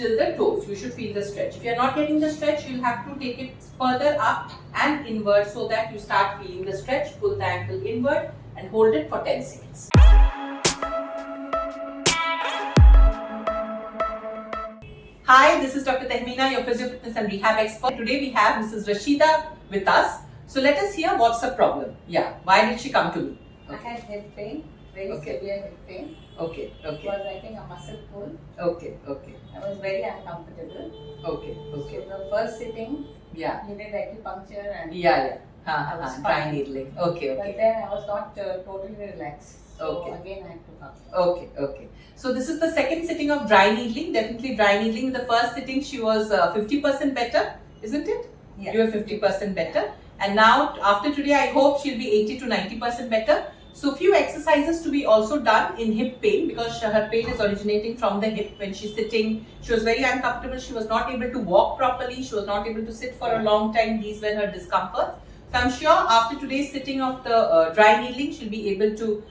till the toes. You should feel the stretch. If you are not getting the stretch, you'll have to take it further up and inward so that you start feeling the stretch. Pull the ankle inward and hold it for 10 seconds. Hi, this is Dr. Tahmina, your physio fitness and rehab expert. Today we have Mrs. Rashida with us. So let us hear what's the problem. Yeah, why did she come to me? I had head pain, very severe head pain. Okay. It was, I think, a muscle pull. Okay. I was very uncomfortable. Okay. So the first sitting, Yeah. he did acupuncture and Yeah. I was Dry fine. needling. Okay. But then I was not totally relaxed. So Okay. again I had to come. Okay. So this is the second sitting of dry needling. Definitely dry needling. In the first sitting, she was 50% better, isn't it? Yeah. You were 50% better. And now after today, I hope she'll be 80 to 90% better. So few exercises to be also done in hip pain, because her pain is originating from the hip. When she's sitting, she was very uncomfortable. She was not able to walk properly. She was not able to sit for a long time. These were her discomforts. So I'm sure after today's sitting of the dry needling, she'll be able to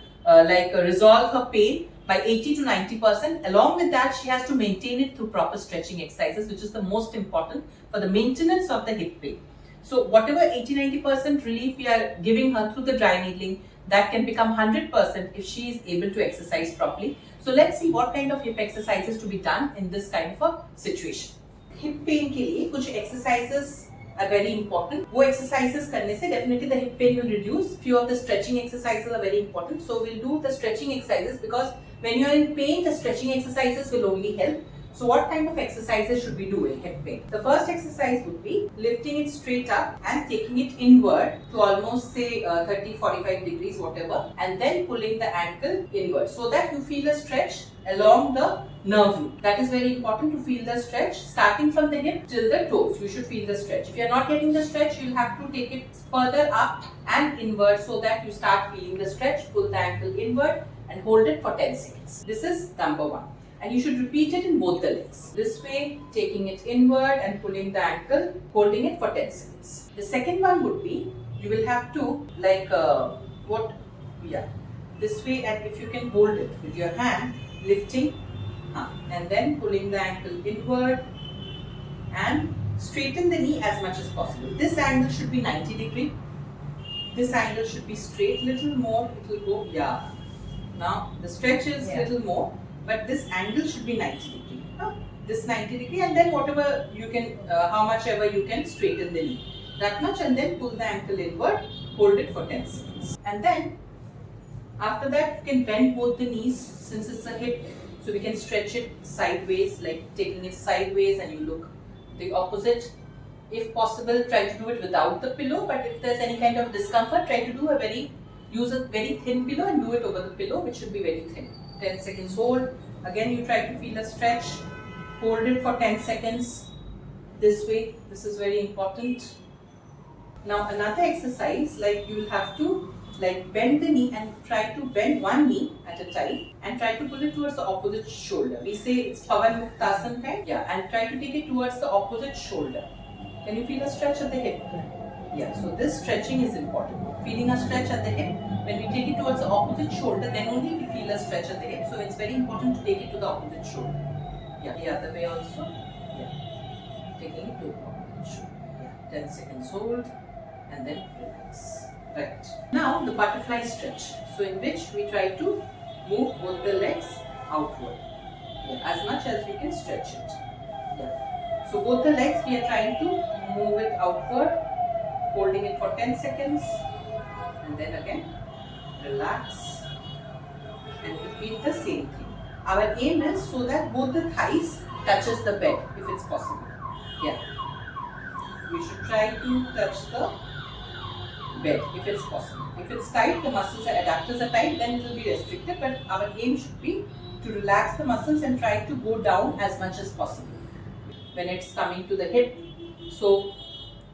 resolve her pain by 80 to 90%. Along with that, she has to maintain it through proper stretching exercises, which is the most important for the maintenance of the hip pain. So whatever 80-90% relief we are giving her through the dry needling, that can become 100% if she is able to exercise properly. So let's see what kind of hip exercises to be done in this kind of a situation. Hip pain के लिए कुछ exercises are very important. वो exercises करने से definitely the hip pain will reduce. Few of the stretching exercises are very important. So we'll do the stretching exercises, because when you are in pain, the stretching exercises will only help. So what kind of exercises should we do in hip pain? The first exercise would be lifting it straight up and taking it inward to almost say 30-45 degrees, whatever, and then pulling the ankle inward so that you feel a stretch along the nerve root. That is very important, to feel the stretch starting from the hip till the toes. You should feel the stretch. If you are not getting the stretch, you'll have to take it further up and inward so that you start feeling the stretch. Pull the ankle inward and hold it for 10 seconds. This is number one. And you should repeat it in both the legs. This way, taking it inward and pulling the ankle, holding it for 10 seconds. The second one would be, you will have to this way, and if you can hold it with your hand, lifting and then pulling the ankle inward and straighten the knee as much as possible. This angle should be 90 degree. This angle should be straight, little more, it will go, Now, the stretch is little more, but this angle should be 90 degree. This 90 degree, and then whatever you can, how much ever you can straighten the knee. That much, and then pull the ankle inward, hold it for 10 seconds. And then, after that, you can bend both the knees, since it's a hip, so we can stretch it sideways, like taking it sideways, and you look the opposite. If possible, try to do it without the pillow, but if there's any kind of discomfort, try to do use a very thin pillow and do it over the pillow, which should be very thin. 10 seconds hold. Again, you try to feel a stretch. Hold it for 10 seconds. This way. This is very important. Now another exercise, like you will have to bend the knee and try to bend one knee at a time and try to pull it towards the opposite shoulder. We say it's Pavan Muktasan kind. Yeah, and try to take it towards the opposite shoulder. Can you feel a stretch at the hip? Yeah, so this stretching is important. Feeling a stretch at the hip. When we take it towards the opposite shoulder, then only we feel a stretch at the hip. So it's very important to take it to the opposite shoulder. Yeah, the other way also. Yeah, taking it to the opposite shoulder. Yeah, 10 seconds hold and then relax. Right. Now the butterfly stretch. So in which we try to move both the legs outward. Yeah, as much as you can stretch it. Yeah. So both the legs we are trying to move it outward, holding it for 10 seconds, and then again relax and repeat the same thing. Our aim is so that both the thighs touches the bed, if it's possible. Yeah, we should try to touch the bed if it's possible. If it's tight, the muscles and adductors are tight, then it will be restricted, but our aim should be to relax the muscles and try to go down as much as possible when it's coming to the hip. So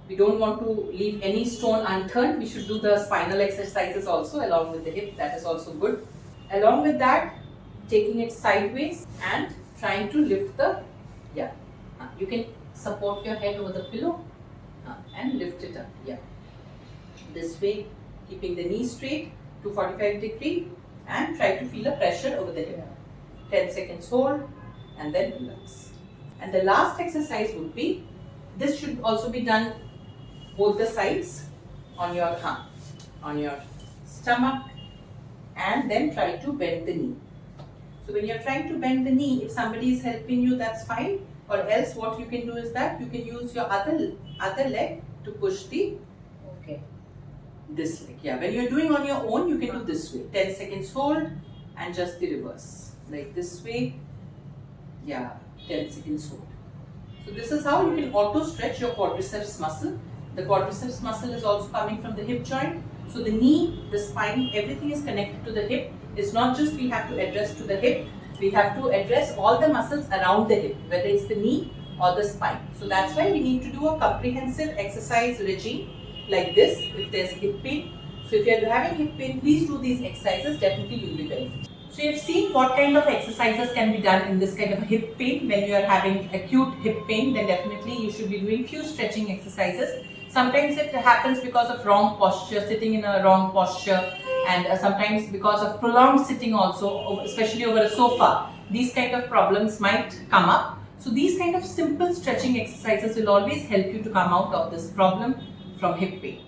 we don't want to leave any stone unturned. We should do the spinal exercises also along with the hip. That is also good. Along with that, taking it sideways and trying to lift the, you can support your head over the pillow and lift it up. Yeah. This way, keeping the knee straight to 45 degree and try to feel a pressure over the hip. 10 seconds hold and then relax. And the last exercise would be, this should also be done both the sides on your stomach, and then try to bend the knee. So when you're trying to bend the knee, if somebody is helping you, that's fine. Or else what you can do is that you can use your other leg to push this leg. Yeah, when you're doing on your own, you can do this way. 10 seconds hold and just the reverse. Like this way. Yeah, 10 seconds hold. So this is how you can auto stretch your quadriceps muscle. The quadriceps muscle is also coming from the hip joint. So the knee, the spine, everything is connected to the hip. It's not just we have to address to the hip, we have to address all the muscles around the hip, whether it's the knee or the spine. So that's why we need to do a comprehensive exercise regime like this if there's hip pain. So if you're having hip pain, please do these exercises, definitely you'll be benefited. So you've seen what kind of exercises can be done in this kind of hip pain. When you are having acute hip pain, then definitely you should be doing few stretching exercises. Sometimes it happens because of wrong posture, sitting in a wrong posture, and sometimes because of prolonged sitting also, especially over a sofa. These kind of problems might come up. So these kind of simple stretching exercises will always help you to come out of this problem from hip pain.